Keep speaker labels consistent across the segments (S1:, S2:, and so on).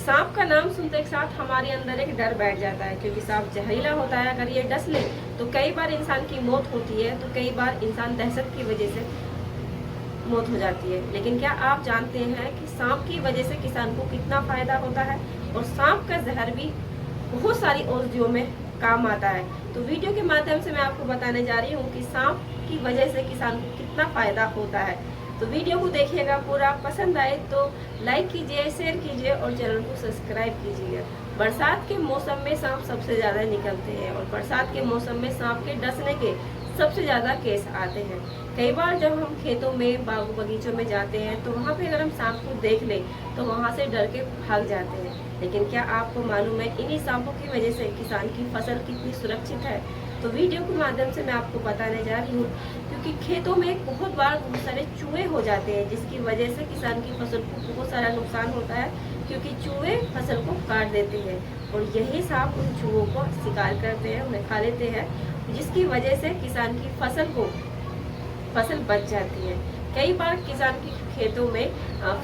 S1: सांप का नाम सुनते के साथ हमारे अंदर एक डर बैठ जाता है, क्योंकि सांप जहरीला होता है। अगर ये डस ले तो कई बार इंसान की मौत होती है, तो कई बार इंसान दहशत की वजह से मौत हो जाती है। लेकिन क्या आप जानते हैं कि सांप की वजह से किसान को कितना फायदा होता है? और सांप का जहर भी बहुत सारी औषधियों में काम आता है। तो वीडियो के माध्यम से मैं आपको बताने जा रही हूँ कि सांप की वजह से किसान को कितना फायदा होता है। तो वीडियो को देखिएगा पूरा, पसंद आए तो लाइक कीजिए, शेयर कीजिए और चैनल को सब्सक्राइब कीजिए। बरसात के मौसम में सांप सबसे ज़्यादा निकलते हैं और बरसात के मौसम में सांप के डसने के सबसे ज़्यादा केस आते हैं। कई बार जब हम खेतों में, बाग बगीचों में जाते हैं तो वहाँ पे अगर हम सांप को देख लें तो वहाँ से डर के भाग जाते हैं। लेकिन क्या आपको मालूम है इन्हीं सांपों की वजह से किसान की फसल कितनी सुरक्षित है? तो वीडियो के माध्यम से मैं आपको बताने जा रही हूँ, क्योंकि खेतों में बहुत बार बहुत सारे चूहे हो जाते हैं, जिसकी वजह से किसान की फसल को बहुत सारा नुकसान होता है, क्योंकि चूहे फसल को काट देते हैं और यही सांप उन चूहों को शिकार करते हैं, उन्हें खा लेते हैं, जिसकी वजह से किसान की फसल बच जाती है। कई बार किसान की खेतों में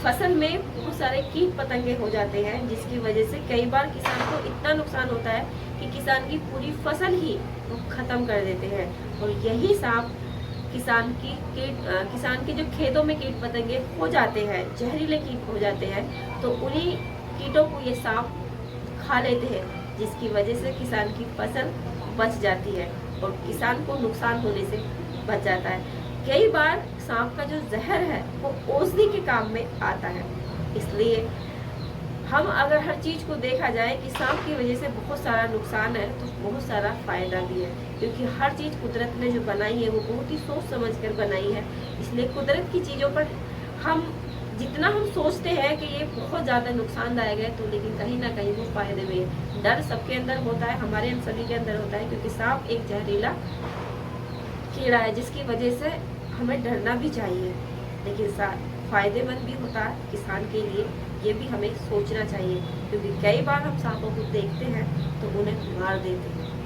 S1: फसल में बहुत सारे कीट पतंगे हो जाते हैं, जिसकी वजह से कई बार किसान को इतना नुकसान होता है कि किसान की पूरी फसल ही वो खत्म कर देते हैं। और यही सांप किसान के जो खेतों में कीट पतंगे हो जाते हैं, जहरीले कीट हो जाते हैं, तो उन्हीं कीटों को ये सांप खा लेते हैं, जिसकी वजह से किसान की फसल बच जाती है और किसान को नुकसान होने से बच जाता है। कई बार सांप का जो जहर है वो औषधि के काम में आता है। इसलिए हम अगर हर चीज को देखा जाए कि सांप की वजह से बहुत सारा नुकसान है तो बहुत सारा फायदा भी है, क्योंकि हर चीज कुदरत ने जो बनाई है वो बहुत ही सोच समझ कर बनाई है। इसलिए कुदरत की चीजों पर जितना हम सोचते हैं कि ये बहुत ज्यादा नुकसानदायक है, तो लेकिन कहीं ना कहीं वो फायदे में है। डर सबके अंदर होता है, हमारे सभी के अंदर होता है, क्योंकि सांप एक जहरीला कीड़ा है, जिसकी वजह से हमें डरना भी चाहिए, लेकिन फायदेमंद भी होता है किसान के लिए। ये भी हमें सोचना चाहिए, क्योंकि कई बार हम सांपों को देखते हैं तो उन्हें मार देते हैं।